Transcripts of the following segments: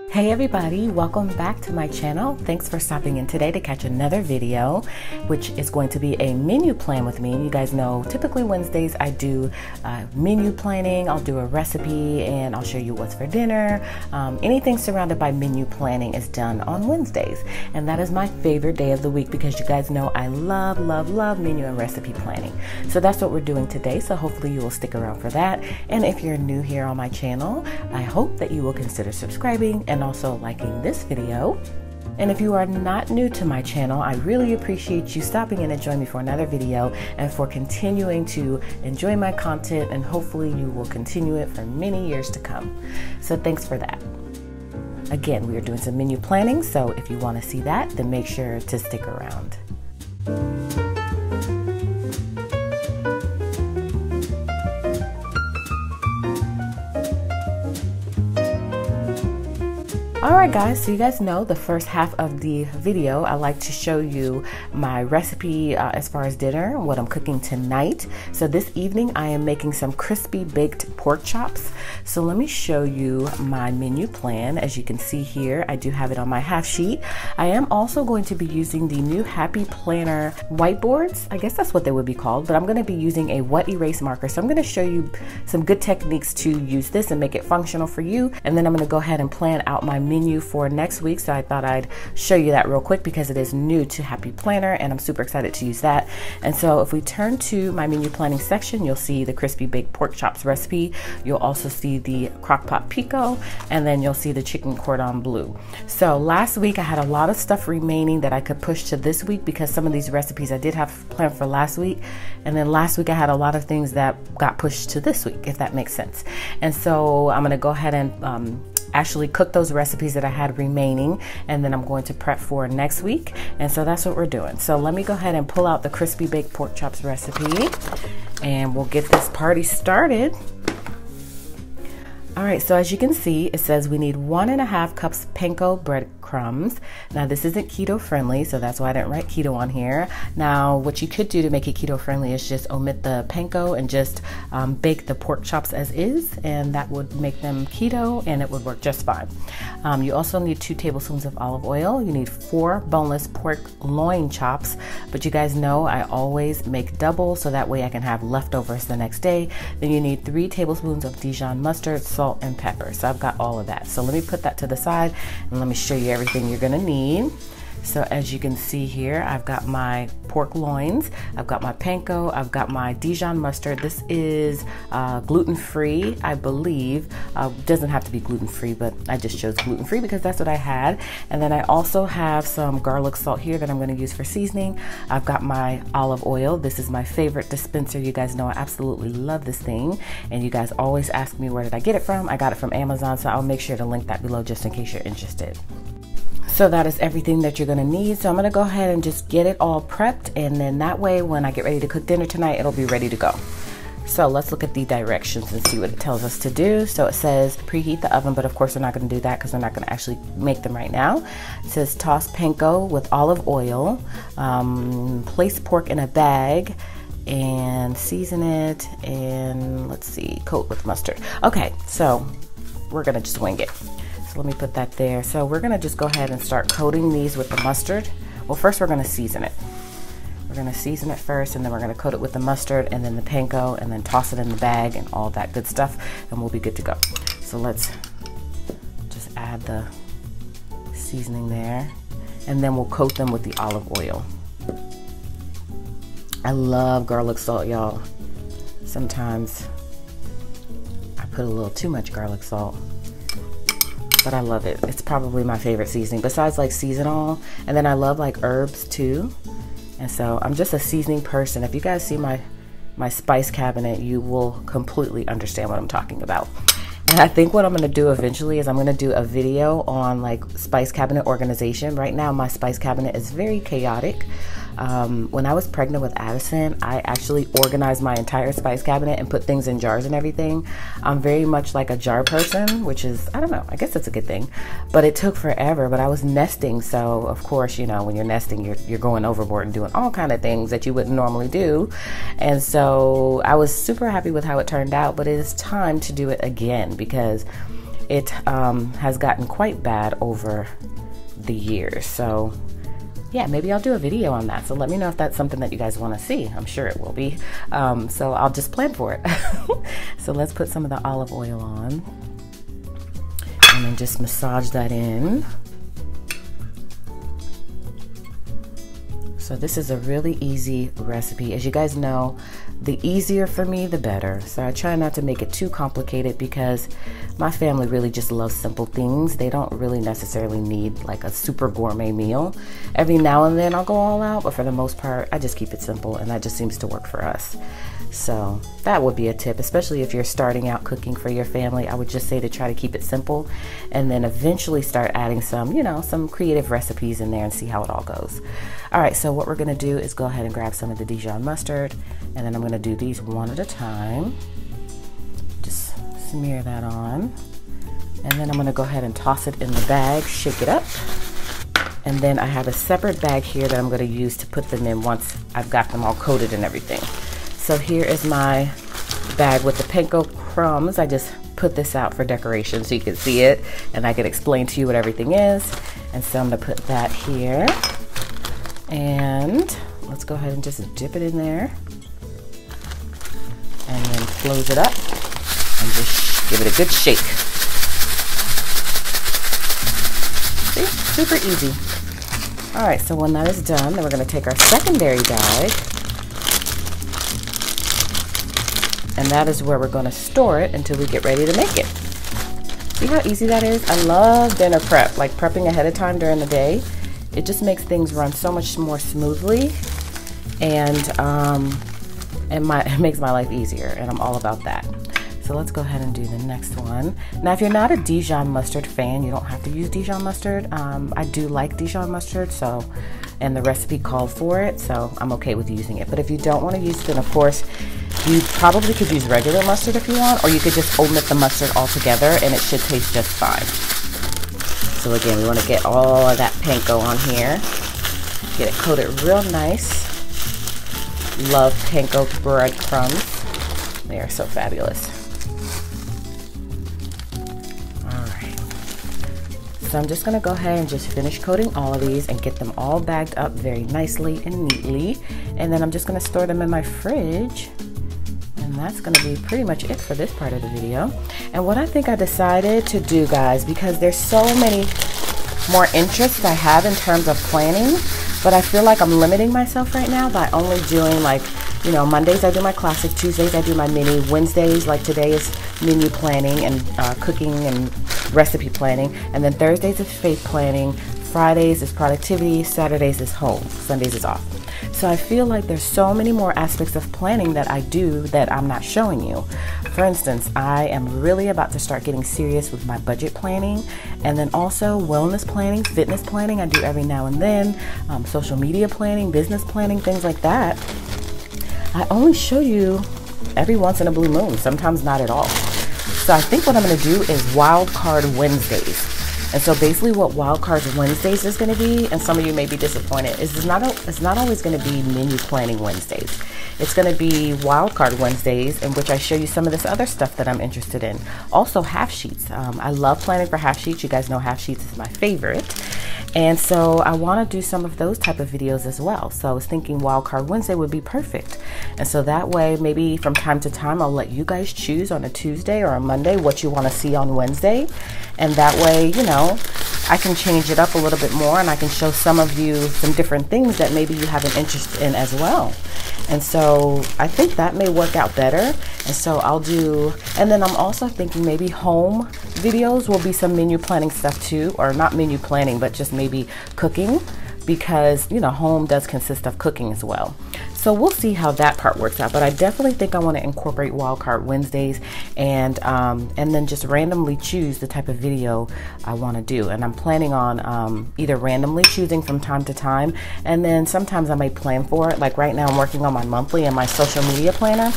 Hey everybody, welcome back to my channel. Thanks for stopping in today to catch another video, which is going to be a menu plan with me. You guys know typically Wednesdays I do menu planning. I'll do a recipe and I'll show you what's for dinner. Anything surrounded by menu planning is done on Wednesdays, and that is my favorite day of the week because you guys know I love menu and recipe planning. So that's what we're doing today, so hopefully you will stick around for that. And if you're new here on my channel, I hope that you will consider subscribing and also liking this video. And if you are not new to my channel, I really appreciate you stopping in and joining me for another video and for continuing to enjoy my content, and hopefully you will continue it for many years to come. So thanks for that. Again, we are doing some menu planning, so if you want to see that, then make sure to stick around. Alright guys, so you guys know the first half of the video I like to show you my recipe as far as dinner, what I'm cooking tonight. So this evening I am making some crispy baked pork chops. So let me show you my menu plan. As you can see here, I do have it on my half sheet. I am also going to be using the new Happy Planner whiteboards. I guess that's what they would be called, but I'm going to be using a wet erase marker. So I'm going to show you some good techniques to use this and make it functional for you. And then I'm going to go ahead and plan out my menu for next week. So I thought I'd show you that real quick because it is new to Happy Planner and I'm super excited to use that. And so if we turn to my menu planning section, you'll see the crispy baked pork chops recipe. You'll also see the crockpot pico, and then you'll see the chicken cordon bleu. So last week I had a lot of stuff remaining that I could push to this week because some of these recipes I did have planned for last week, and then last week I had a lot of things that got pushed to this week, if that makes sense. And so I'm going to go ahead and actually cook those recipes that I had remaining, and then I'm going to prep for next week. And so that's what we're doing. So let me go ahead and pull out the crispy baked pork chops recipe and we'll get this party started. All right, so as you can see, it says we need 1.5 cups panko breadcrumbs. Now this isn't keto friendly, so that's why I didn't write keto on here. Now what you could do to make it keto friendly is just omit the panko and just bake the pork chops as is, and that would make them keto and it would work just fine. You also need 2 tablespoons of olive oil. You need 4 boneless pork loin chops, but you guys know I always make double so that way I can have leftovers the next day. Then you need 3 tablespoons of Dijon mustard, salt, and pepper. So I've got all of that. So let me put that to the side and let me show you everything you're gonna need. So as you can see here, I've got my pork loins, I've got my panko, I've got my Dijon mustard. This is gluten-free, I believe. Doesn't have to be gluten-free, but I just chose gluten-free because that's what I had. And then I also have some garlic salt here that I'm going to use for seasoning. I've got my olive oil. This is my favorite dispenser. You guys know I absolutely love this thing, and you guys always ask me where did I get it from. I got it from Amazon, so I'll make sure to link that below just in case you're interested. So that is everything that you're gonna need. So I'm gonna go ahead and just get it all prepped, and then that way when I get ready to cook dinner tonight, it'll be ready to go. So let's look at the directions and see what it tells us to do. So it says preheat the oven, but of course we're not gonna do that because we're not gonna actually make them right now. It says toss panko with olive oil, place pork in a bag, and season it, and let's see, coat with mustard. Okay, so we're gonna just wing it. Let me put that there. So we're gonna just go ahead and start coating these with the mustard. Well, first we're gonna season it. We're gonna season it first, and then we're gonna coat it with the mustard and then the panko, and then toss it in the bag and all that good stuff, and we'll be good to go. So let's just add the seasoning there, and then we'll coat them with the olive oil. I love garlic salt, y'all. Sometimes I put a little too much garlic salt, but I love it. It's probably my favorite seasoning besides like seasonal, and then I love like herbs too. And so I'm just a seasoning person. If you guys see my spice cabinet, you will completely understand what I'm talking about. And I think what I'm gonna do eventually is I'm gonna do a video on like spice cabinet organization. Right now my spice cabinet is very chaotic. When I was pregnant with Addison, I actually organized my entire spice cabinet and put things in jars and everything. I'm very much like a jar person, which is, I don't know, I guess it's a good thing, but it took forever. But I was nesting, so of course, you know, when you're nesting, you're going overboard and doing all kind of things that you wouldn't normally do. And so I was super happy with how it turned out, but it is time to do it again because it has gotten quite bad over the years. So yeah, maybe I'll do a video on that. So let me know if that's something that you guys want to see. I'm sure it will be. So I'll just plan for it. So let's put some of the olive oil on and then just massage that in. So this is a really easy recipe. As you guys know, the easier for me, the better. So I try not to make it too complicated because my family really just loves simple things. They don't really necessarily need like a super gourmet meal. Every now and then I'll go all out, but for the most part, I just keep it simple, and that just seems to work for us. So that would be a tip, especially if you're starting out cooking for your family. I would just say to try to keep it simple and then eventually start adding some, you know, some creative recipes in there and see how it all goes. All right, so what we're gonna do is go ahead and grab some of the Dijon mustard, and then I'm gonna do these one at a time. Just smear that on. And then I'm gonna go ahead and toss it in the bag, shake it up. And then I have a separate bag here that I'm gonna use to put them in once I've got them all coated and everything. So here is my bag with the panko crumbs. I just put this out for decoration so you can see it and I can explain to you what everything is. And so I'm gonna put that here. And let's go ahead and just dip it in there. And then close it up and just give it a good shake. See, super easy. All right, so when that is done, then we're gonna take our secondary bag, and that is where we're gonna store it until we get ready to make it. See how easy that is? I love dinner prep, like prepping ahead of time during the day. It just makes things run so much more smoothly, and it makes my life easier, and I'm all about that. So let's go ahead and do the next one. Now, if you're not a Dijon mustard fan, you don't have to use Dijon mustard. I do like Dijon mustard, so, and the recipe called for it, so I'm okay with using it. But if you don't want to use it, then of course, you probably could use regular mustard if you want, or you could just omit the mustard altogether and it should taste just fine. So again, we want to get all of that panko on here. Get it coated real nice. Love panko breadcrumbs. They are so fabulous. So I'm just gonna go ahead and just finish coating all of these and get them all bagged up very nicely and neatly. And then I'm just gonna store them in my fridge. And that's gonna be pretty much it for this part of the video. And what I think I decided to do, guys, because there's so many more interests I have in terms of planning, but I feel like I'm limiting myself right now by only doing, like, you know, Mondays I do my classic, Tuesdays I do my mini, Wednesdays, like today, is menu planning and cooking and recipe planning, and then Thursdays is faith planning, Fridays is productivity, Saturdays is home, Sundays is off. So I feel like there's so many more aspects of planning that I do that I'm not showing you. For instance, I am really about to start getting serious with my budget planning, and then also wellness planning, fitness planning I do every now and then, social media planning, business planning, things like that. I only show you every once in a blue moon, sometimes not at all. So I think what I'm going to do is Wild Card Wednesdays. And so basically what Wild Card Wednesdays is going to be, and some of you may be disappointed, is it's not always going to be menu planning Wednesdays. It's going to be Wild Card Wednesdays, in which I show you some of this other stuff that I'm interested in. Also half sheets. I love planning for half sheets. You guys know half sheets is my favorite. And so I want to do some of those type of videos as well. So I was thinking Wildcard Wednesday would be perfect. And so that way, maybe from time to time, I'll let you guys choose on a Tuesday or a Monday what you want to see on Wednesday. And that way, you know, I can change it up a little bit more, and I can show some of you some different things that maybe you have an interest in as well. And so I think that may work out better. And so I'll do, and then I'm also thinking maybe home videos will be some menu planning stuff too, or not menu planning, but just maybe cooking, because, you know, home does consist of cooking as well. So we'll see how that part works out, but I definitely think I want to incorporate Wildcard Wednesdays, and then just randomly choose the type of video I want to do. And I'm planning on either randomly choosing from time to time, and then sometimes I may plan for it. Like right now I'm working on my monthly and my social media planner,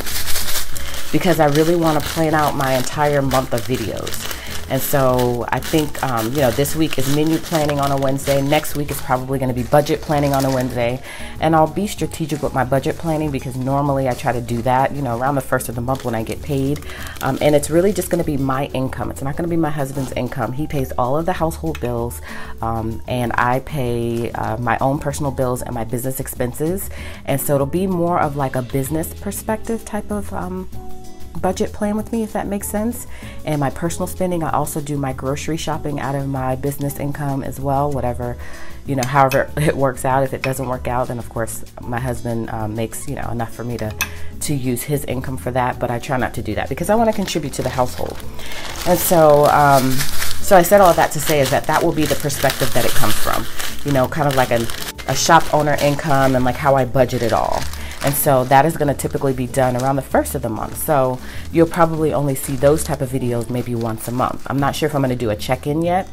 because I really want to plan out my entire month of videos. And so I think, you know, this week is menu planning on a Wednesday. Next week is probably going to be budget planning on a Wednesday. And I'll be strategic with my budget planning because normally I try to do that, you know, around the first of the month when I get paid. And it's really just going to be my income. It's not going to be my husband's income. He pays all of the household bills, and I pay my own personal bills and my business expenses. And so it'll be more of like a business perspective type of budget plan with me, if that makes sense. And my personal spending, I also do my grocery shopping out of my business income as well, whatever, you know, however it works out. If it doesn't work out, then of course my husband makes, you know, enough for me to use his income for that, but I try not to do that because I want to contribute to the household. And so so I said all of that to say is that will be the perspective that it comes from, you know, kind of like a shop owner income and like how I budget it all. And so that is going to typically be done around the first of the month. So you'll probably only see those type of videos maybe once a month. I'm not sure if I'm going to do a check-in yet,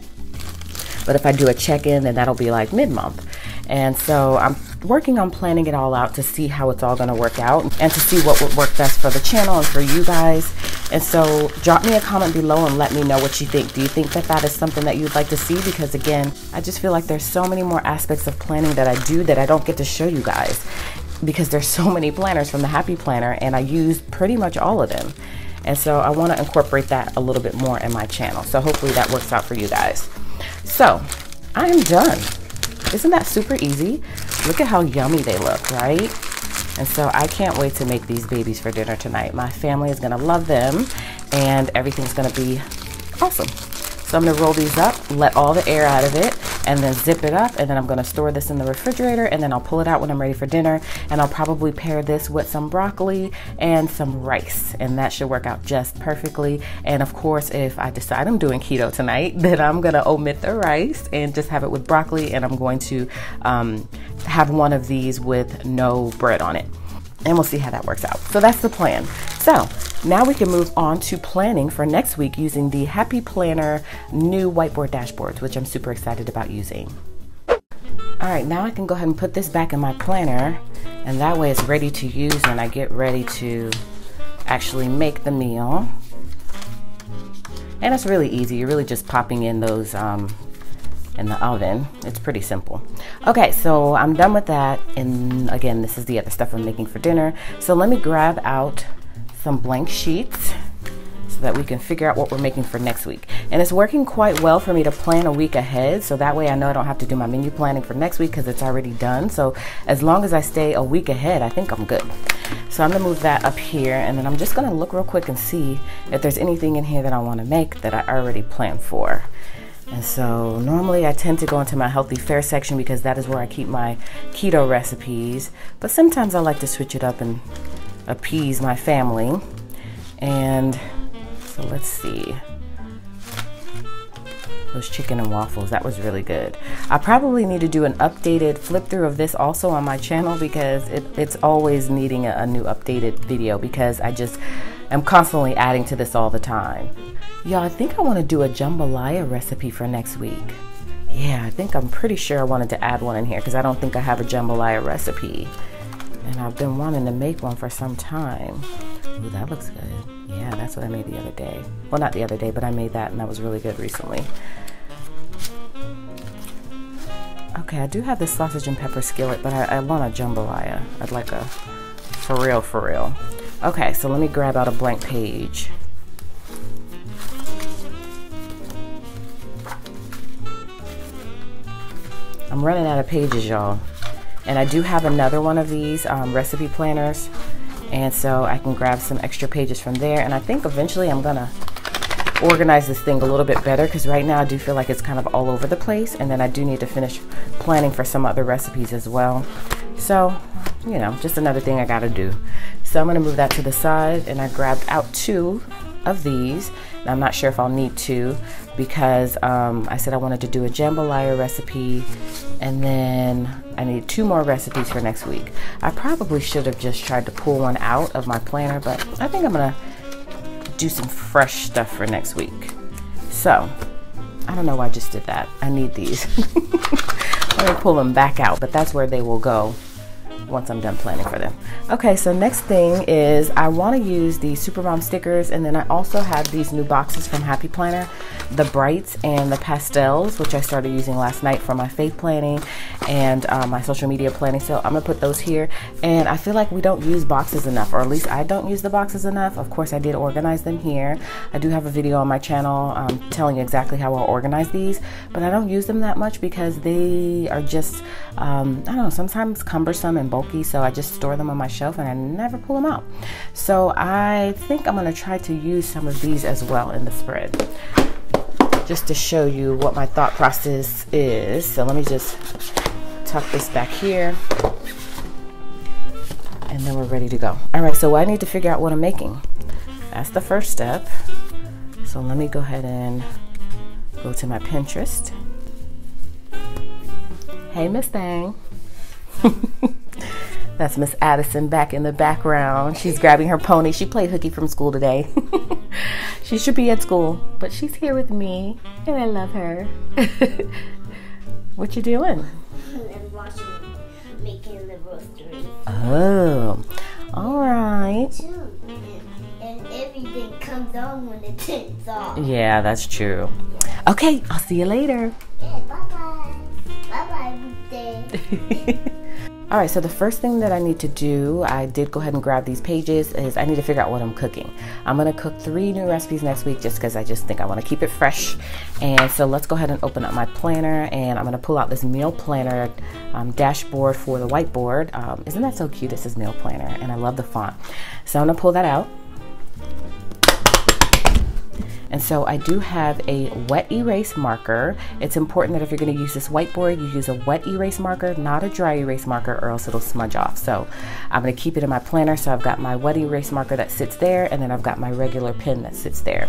but if I do a check-in, then that'll be like mid-month. And so I'm working on planning it all out to see how it's all going to work out and to see what would work best for the channel and for you guys. And so drop me a comment below and let me know what you think. Do you think that that is something that you'd like to see? Because again, I just feel like there's so many more aspects of planning that I do that I don't get to show you guys, because there's so many planners from the Happy Planner and I use pretty much all of them. And so I want to incorporate that a little bit more in my channel. So hopefully that works out for you guys. So I am done. Isn't that super easy? Look at how yummy they look, right? And so I can't wait to make these babies for dinner tonight. My family is going to love them and everything's going to be awesome. So I'm going to roll these up, let all the air out of it, and then zip it up, and then I'm going to store this in the refrigerator, and then I'll pull it out when I'm ready for dinner, and I'll probably pair this with some broccoli and some rice, and that should work out just perfectly. And of course, if I decide I'm doing keto tonight, then I'm going to omit the rice and just have it with broccoli, and I'm going to have one of these with no bread on it. And we'll see how that works out. So that's the plan. So now we can move on to planning for next week using the Happy Planner new whiteboard dashboards, which I'm super excited about using. All right, now I can go ahead and put this back in my planner, and that way it's ready to use when I get ready to actually make the meal. And it's really easy. You're really just popping in those in the oven. It's pretty simple. Okay, so I'm done with that, and again, this is the other stuff I'm making for dinner. So let me grab out some blank sheets so that we can figure out what we're making for next week. And it's working quite well for me to plan a week ahead, so that way I know I don't have to do my menu planning for next week because it's already done. So as long as I stay a week ahead, I think I'm good. So I'm gonna move that up here, and then I'm just gonna look real quick and see if there's anything in here that I want to make that I already planned for. And so normally I tend to go into my healthy fare section because that is where I keep my keto recipes, but sometimes I like to switch it up and appease my family. And so let's see, those chicken and waffles, that was really good. I probably need to do an updated flip through of this also on my channel because it's always needing a new updated video because I'm constantly adding to this all the time. Y'all, I think I want to do a jambalaya recipe for next week. Yeah, I'm pretty sure I wanted to add one in here because I don't think I have a jambalaya recipe. And I've been wanting to make one for some time. Ooh, that looks good. Yeah, that's what I made the other day. Well, not the other day, but I made that and that was really good recently. Okay, I do have this sausage and pepper skillet, but I want a jambalaya. I'd like a for real. Okay, so let me grab out a blank page. I'm running out of pages, y'all. And I do have another one of these recipe planners. And so I can grab some extra pages from there. And I think eventually I'm gonna organize this thing a little bit better because right now I do feel like it's kind of all over the place. And then I do need to finish planning for some other recipes as well. So, you know, just another thing I gotta do. So I'm gonna move that to the side, and I grabbed out 2 of these. And I'm not sure if I'll need 2 because I said I wanted to do a jambalaya recipe, and then I need 2 more recipes for next week. I probably should have just tried to pull one out of my planner, but I think I'm gonna do some fresh stuff for next week. So I don't know why I just did that. I need these. Let me pull them back out, but that's where they will go once I'm done planning for them. Okay, so next thing is I want to use the Supermom stickers, and then I also have these new boxes from Happy Planner the brights and the pastels, which I started using last night for my faith planning and my social media planning. So I'm gonna put those here. And I feel like we don't use boxes enough, or at least I don't use the boxes enough. Of course, I did organize them here. I do have a video on my channel telling you exactly how I organize these, but I don't use them that much because they are just, I don't know, sometimes cumbersome and bulky. So I just store them on my shelf and I never pull them out. So I think I'm gonna try to use some of these as well in the spread, just to show you what my thought process is. So let me just tuck this back here, and then we're ready to go. All right, so I need to figure out what I'm making. That's the first step. So let me go ahead and go to my Pinterest. Hey, Miss Thang. That's Miss Addison back in the background. She's grabbing her pony. She played hooky from school today. She should be at school, but she's here with me, and I love her. What you doing? I'm watching, making the roastery. Oh, all right. And everything comes on when it turns off. Yeah, that's true. Okay, I'll see you later. Yeah, bye-bye. Bye-bye, birthday. All right, so the first thing that I need to do, I did go ahead and grab these pages, is I need to figure out what I'm cooking. I'm gonna cook 3 new recipes next week just because I just think I wanna keep it fresh. And so let's go ahead and open up my planner, and I'm gonna pull out this meal planner dashboard for the whiteboard. Isn't that so cute? It says meal planner, and I love the font. So I'm gonna pull that out. And so I do have a wet erase marker. It's important that if you're going to use this whiteboard, you use a wet erase marker, not a dry erase marker, or else it'll smudge off. So I'm going to keep it in my planner. So I've got my wet erase marker that sits there, and then I've got my regular pen that sits there.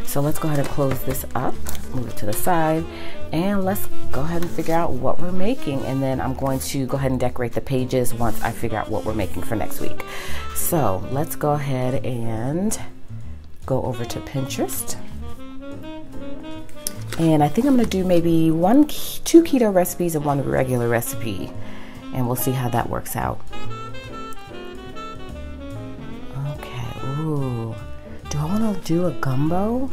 So let's go ahead and close this up, move it to the side, and let's go ahead and figure out what we're making. And then I'm going to go ahead and decorate the pages once I figure out what we're making for next week. So let's go ahead and go over to Pinterest, and I think I'm gonna do maybe 2 keto recipes and 1 regular recipe, and we'll see how that works out. Okay, ooh, do I wanna do a gumbo?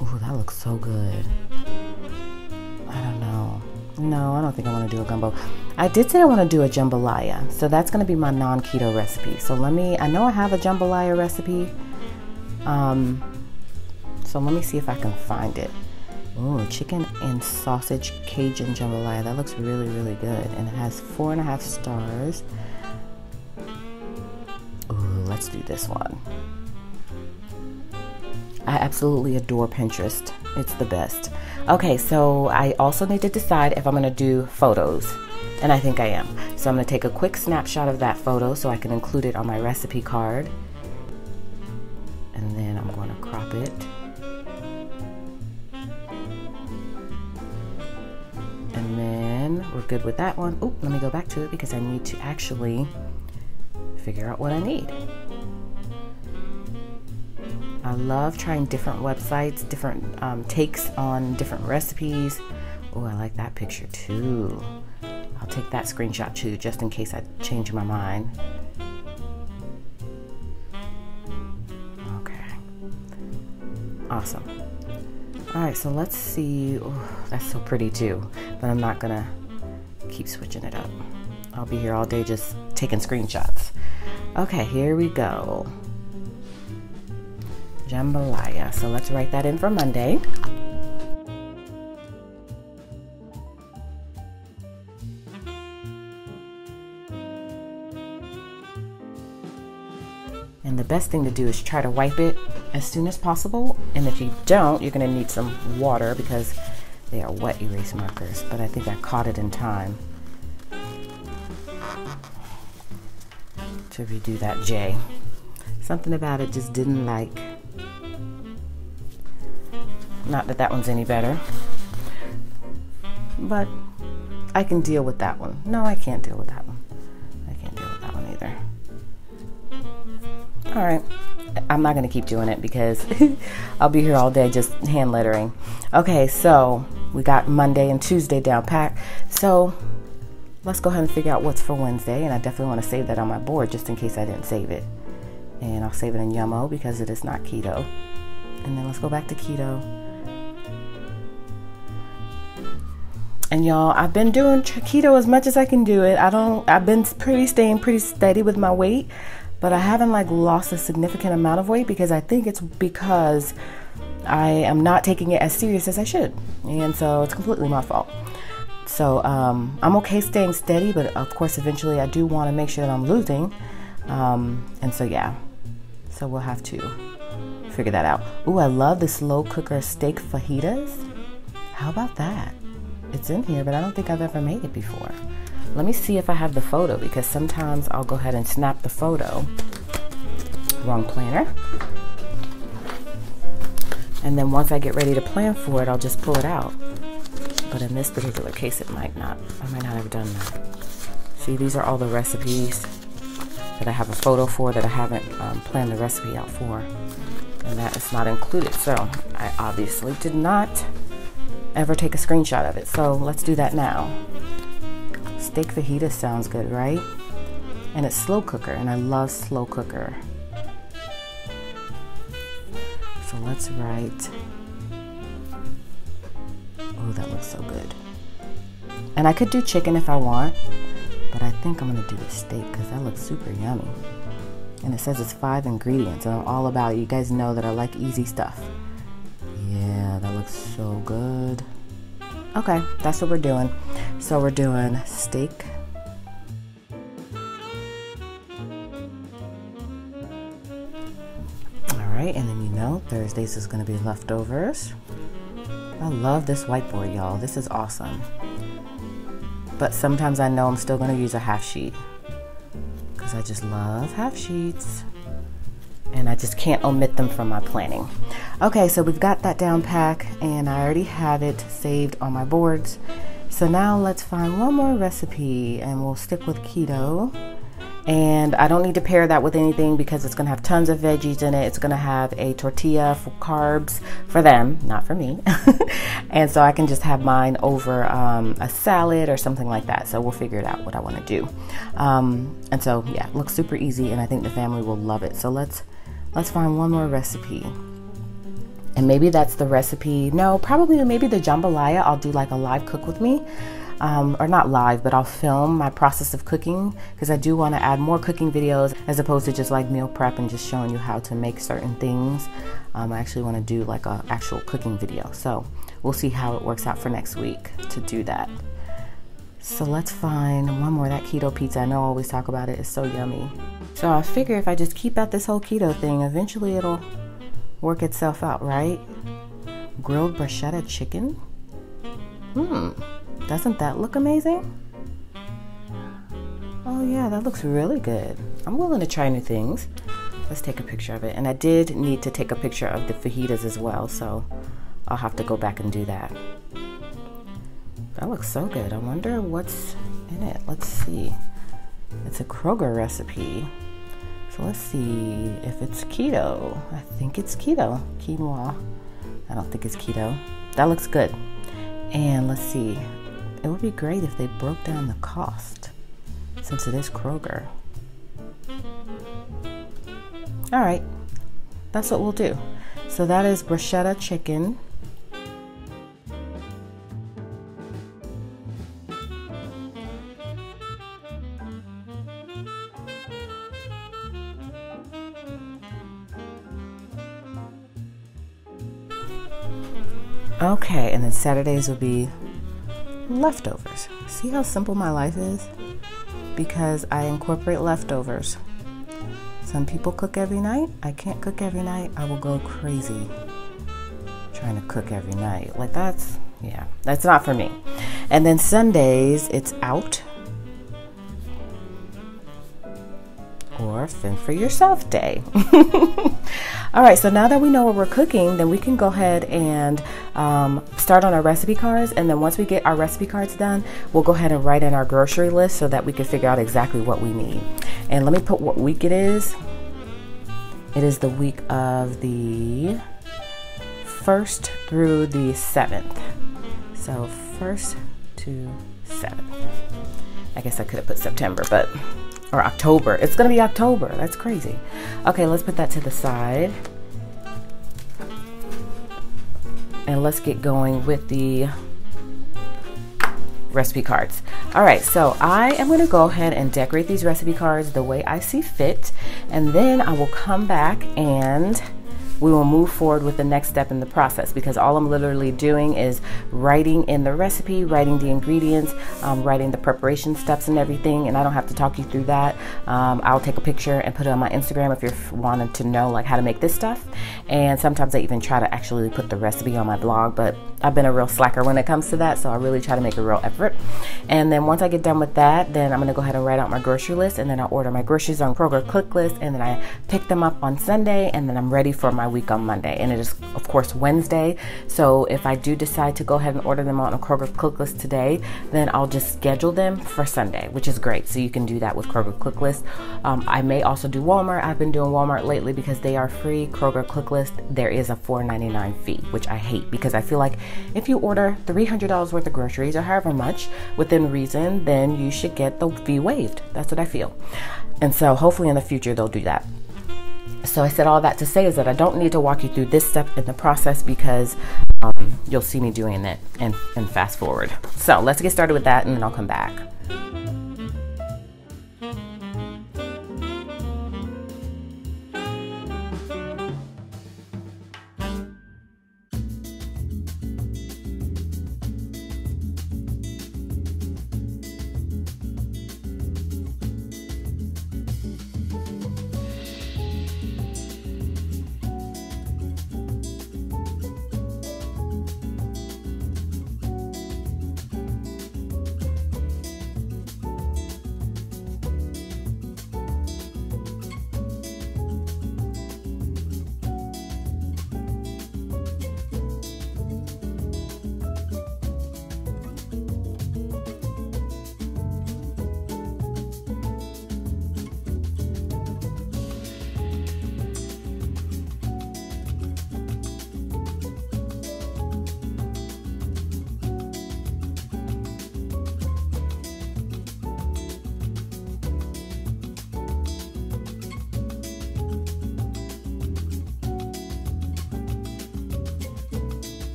Ooh, that looks so good. I don't know. No, I don't think I wanna do a gumbo. I did say I wanna do a jambalaya, so that's gonna be my non-keto recipe. So I know I have a jambalaya recipe. So let me see if I can find it. Ooh, chicken and sausage Cajun jambalaya. That looks really, really good. And it has 4.5 stars. Ooh, let's do this one. I absolutely adore Pinterest. It's the best. Okay, so I also need to decide if I'm gonna do photos. And I think I am. So I'm gonna take a quick snapshot of that photo so I can include it on my recipe card. And then I'm going to crop it. And then we're good with that one. Oh, let me go back to it because I need to actually figure out what I need. I love trying different websites, different takes on different recipes. Oh, I like that picture too. I'll take that screenshot too, just in case I change my mind. Awesome. All right, so let's see. Ooh, that's so pretty too, but I'm not gonna keep switching it up. I'll be here all day just taking screenshots. Okay, here we go. Jambalaya. So let's write that in for Monday. And the best thing to do is try to wipe it as soon as possible. And if you don't, you're gonna need some water because they are wet erase markers. But I think I caught it in time to redo that J. Something about it just didn't like. Not that that one's any better, but I can deal with that one. No, I can't deal with that one. I can't deal with that one either. All right, I'm not gonna keep doing it because I'll be here all day just hand lettering. Okay, so we got Monday and Tuesday down pat. So let's go ahead and figure out what's for Wednesday. And I definitely wanna save that on my board just in case I didn't save it. And I'll save it in Yummo because it is not keto. And then let's go back to keto. And y'all, I've been doing keto as much as I can do it. I've been staying pretty steady with my weight, but I haven't like lost a significant amount of weight because I think it's because I am not taking it as serious as I should. And so it's completely my fault. So I'm okay staying steady, but of course eventually I do want to make sure that I'm losing. And so yeah, so we'll have to figure that out. Ooh, I love the slow cooker steak fajitas. How about that? It's in here, but I don't think I've ever made it before. Let me see if I have the photo, because sometimes I'll go ahead and snap the photo. Wrong planner. And then once I get ready to plan for it, I'll just pull it out. But in this particular case, it might not. I might not have done that. See, these are all the recipes that I have a photo for that I haven't planned the recipe out for. And that is not included. So I obviously did not ever take a screenshot of it. So let's do that now. Steak fajita sounds good, right? And it's slow cooker, and I love slow cooker. So let's write. Oh, that looks so good. And I could do chicken if I want, but I think I'm gonna do the steak because that looks super yummy. And it says it's 5 ingredients, and I'm all about it. You guys know that I like easy stuff. Yeah, that looks so good. Okay, that's what we're doing. So we're doing steak. All right, and then you know Thursdays is gonna be leftovers. I love this whiteboard, y'all. This is awesome. But sometimes I know I'm still gonna use a half sheet because I just love half sheets. And I just can't omit them from my planning. Okay, so we've got that down pack, and I already have it saved on my boards. So now let's find one more recipe, and we'll stick with keto. And I don't need to pair that with anything because it's gonna have tons of veggies in it. It's gonna have a tortilla for carbs for them, not for me. And so I can just have mine over a salad or something like that. So we'll figure it out what I wanna do. And so yeah, it looks super easy, and I think the family will love it. So let's find one more recipe. And maybe that's the recipe. No, probably maybe the jambalaya. I'll do like a live cook with me. Or not live, but I'll film my process of cooking because I do want to add more cooking videos as opposed to just like meal prep and just showing you how to make certain things. I actually want to do like a actual cooking video. So we'll see how it works out for next week to do that. So let's find one more. That keto pizza, I know I always talk about it. It's so yummy. So I figure if I just keep at this whole keto thing, eventually it'll work itself out, right? Grilled bruschetta chicken. Doesn't that look amazing? Oh yeah, that looks really good. I'm willing to try new things. Let's take a picture of it. And I did need to take a picture of the fajitas as well, so I'll have to go back and do that. That looks so good. I wonder what's in it. Let's see. It's a Kroger recipe. So let's see if it's keto. I think it's keto. Quinoa. I don't think it's keto. That looks good. And let's see. It would be great if they broke down the cost since it is Kroger. All right, that's what we'll do. So that is bruschetta chicken. Okay, and then Saturdays will be leftovers. See how simple my life is? Because I incorporate leftovers. Some people cook every night. I can't cook every night. I will go crazy trying to cook every night. Like that's not for me. And then Sundays, it's out or fend for yourself day. All right, so now that we know what we're cooking, then we can go ahead and start on our recipe cards. And then once we get our recipe cards done, we'll go ahead and write in our grocery list so that we can figure out exactly what we need. And let me put what week it is. It is the week of the 1st through the 7th. So 1st to 7th. I guess I could have put September, but or October. It's gonna be October. That's crazy. Okay, let's put that to the side. And let's get going with the recipe cards. All right, so I am going to go ahead and decorate these recipe cards the way I see fit, and then I will come back and we will move forward with the next step in the process, because all I'm literally doing is writing in the recipe, writing the ingredients, writing the preparation steps and everything, and I don't have to talk you through that. I'll take a picture and put it on my Instagram if you're wanting to know like how to make this stuff, and sometimes I even try to actually put the recipe on my blog, but I've been a real slacker when it comes to that, so I really try to make a real effort. And then once I get done with that, then I'm going to go ahead and write out my grocery list, and then I'll order my groceries on Kroger Click List, and then I pick them up on Sunday, and then I'm ready for my week on Monday. And it is of course Wednesday, so if I do decide to go ahead and order them on a Kroger Click List today, then I'll just schedule them for Sunday, which is great. So you can do that with Kroger Click List. I may also do Walmart. I've been doing Walmart lately because they are free. Kroger Click List, there is a $4.99 fee, which I hate, because I feel like if you order $300 worth of groceries or however much within reason, then you should get the fee waived. That's what I feel. And so hopefully in the future they'll do that. So I said all that to say is that I don't need to walk you through this step in the process, because you'll see me doing it and fast forward. So let's get started with that, and then I'll come back.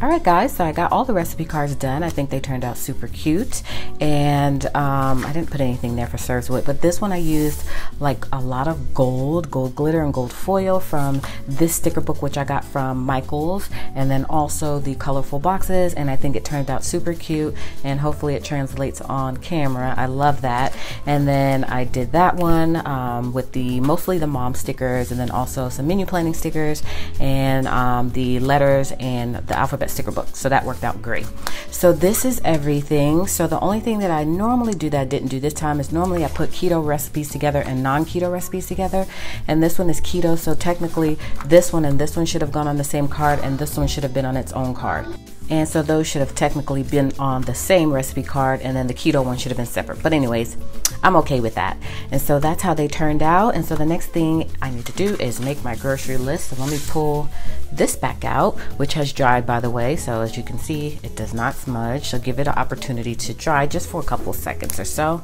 All right guys, so I got all the recipe cards done. I think they turned out super cute, and I didn't put anything there for serves with, but this one I used like a lot of gold glitter and gold foil from this sticker book, which I got from Michael's, and then also the colorful boxes, and I think it turned out super cute, and hopefully it translates on camera. I love that. And then I did that one with mostly the mom stickers, and then also some menu planning stickers, and the letters and the alphabet sticker book. So that worked out great. So this is everything. So the only thing that I normally do that I didn't do this time is normally I put keto recipes together and non-keto recipes together, and this one is keto, so technically this one and this one should have gone on the same card, and this one should have been on its own card. And so those should have technically been on the same recipe card, and then the keto one should have been separate. But anyways, I'm okay with that. And so that's how they turned out. And so the next thing I need to do is make my grocery list. So let me pull this back out, which has dried, by the way. So as you can see, it does not smudge. So give it an opportunity to dry just for a couple seconds or so.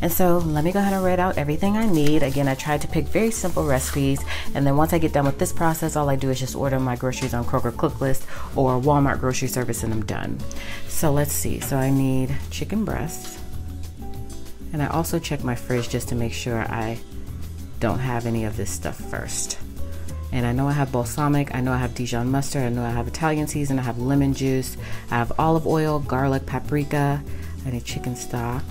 And so let me go ahead and write out everything I need. Again, I tried to pick very simple recipes. And then once I get done with this process, all I do is just order my groceries on Kroger Click List or Walmart grocery service, and I'm done. So let's see. So I need chicken breasts. And I also check my fridge just to make sure I don't have any of this stuff first. And I know I have balsamic, I know I have Dijon mustard, I know I have Italian season, I have lemon juice, I have olive oil, garlic, paprika, I need chicken stock,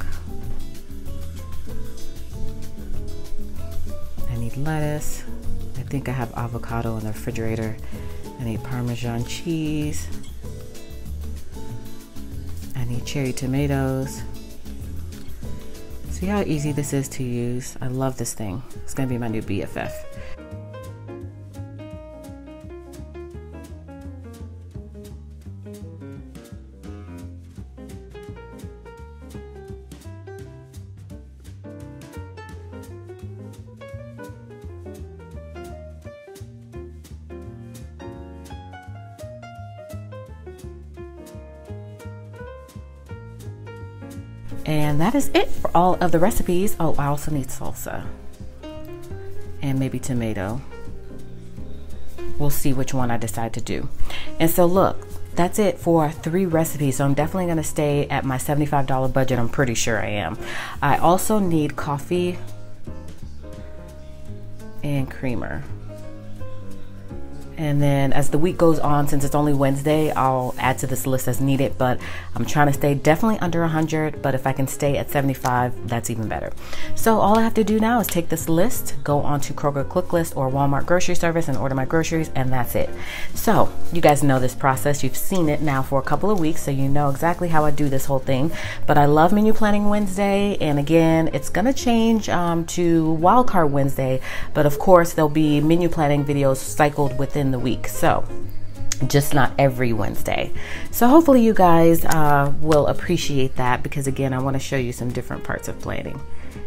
I need lettuce, I think I have avocado in the refrigerator, I need Parmesan cheese, I need cherry tomatoes. See how easy this is to use? I love this thing. It's gonna be my new BFF. And that is it for all of the recipes. Oh, I also need salsa and maybe tomato. We'll see which one I decide to do. And so look, that's it for 3 recipes. So I'm definitely gonna stay at my $75 budget. I'm pretty sure I am. I also need coffee and creamer. And then as the week goes on, since it's only Wednesday, I'll add to this list as needed, but I'm trying to stay definitely under 100, but if I can stay at 75, that's even better. So all I have to do now is take this list, go onto Kroger Click List or Walmart grocery service and order my groceries, and that's it. So you guys know this process. You've seen it now for a couple of weeks, so you know exactly how I do this whole thing. But I love Menu Planning Wednesday, and again, it's gonna change to Wildcard Wednesday, but of course there'll be menu planning videos cycled within the week, so just not every Wednesday. So hopefully you guys will appreciate that, because again, I want to show you some different parts of planning,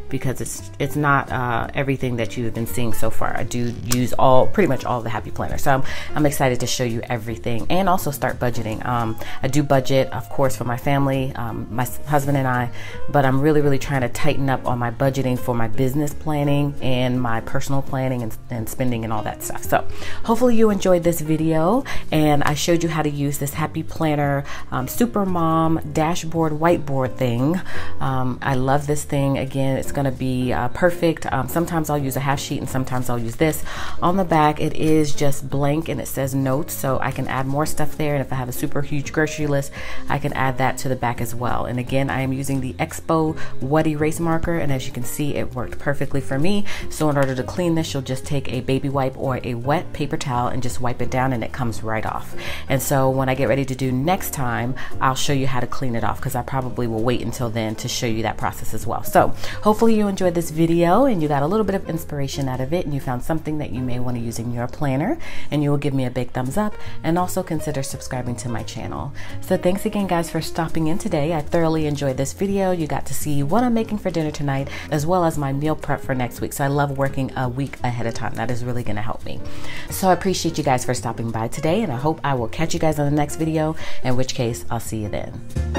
because it's not everything that you've been seeing so far. I do use pretty much all of the Happy Planner, so I'm excited to show you everything, and also start budgeting. I do budget, of course, for my family, my husband and I, but I'm really trying to tighten up on my budgeting for my business planning and my personal planning and spending and all that stuff. So hopefully you enjoyed this video, and I showed you how to use this Happy Planner Super Mom dashboard whiteboard thing. I love this thing. Again, it's going to be perfect. Sometimes I'll use a half sheet and sometimes I'll use this. On the back, it is just blank and it says notes, so I can add more stuff there, and if I have a super huge grocery list, I can add that to the back as well. And again, I am using the Expo wet erase marker, and as you can see, it worked perfectly for me. So in order to clean this, you'll just take a baby wipe or a wet paper towel and just wipe it down, and it comes right off. And so when I get ready to do next time, I'll show you how to clean it off, because I probably will wait until then to show you that process as well. So hopefully you enjoyed this video and you got a little bit of inspiration out of it, and you found something that you may want to use in your planner, and you will give me a big thumbs up, and also consider subscribing to my channel. So thanks again guys for stopping in today. I thoroughly enjoyed this video. You got to see what I'm making for dinner tonight, as well as my meal prep for next week. So I love working a week ahead of time. That is really going to help me. So I appreciate you guys for stopping by today, and I hope I will catch you guys on the next video, in which case I'll see you then.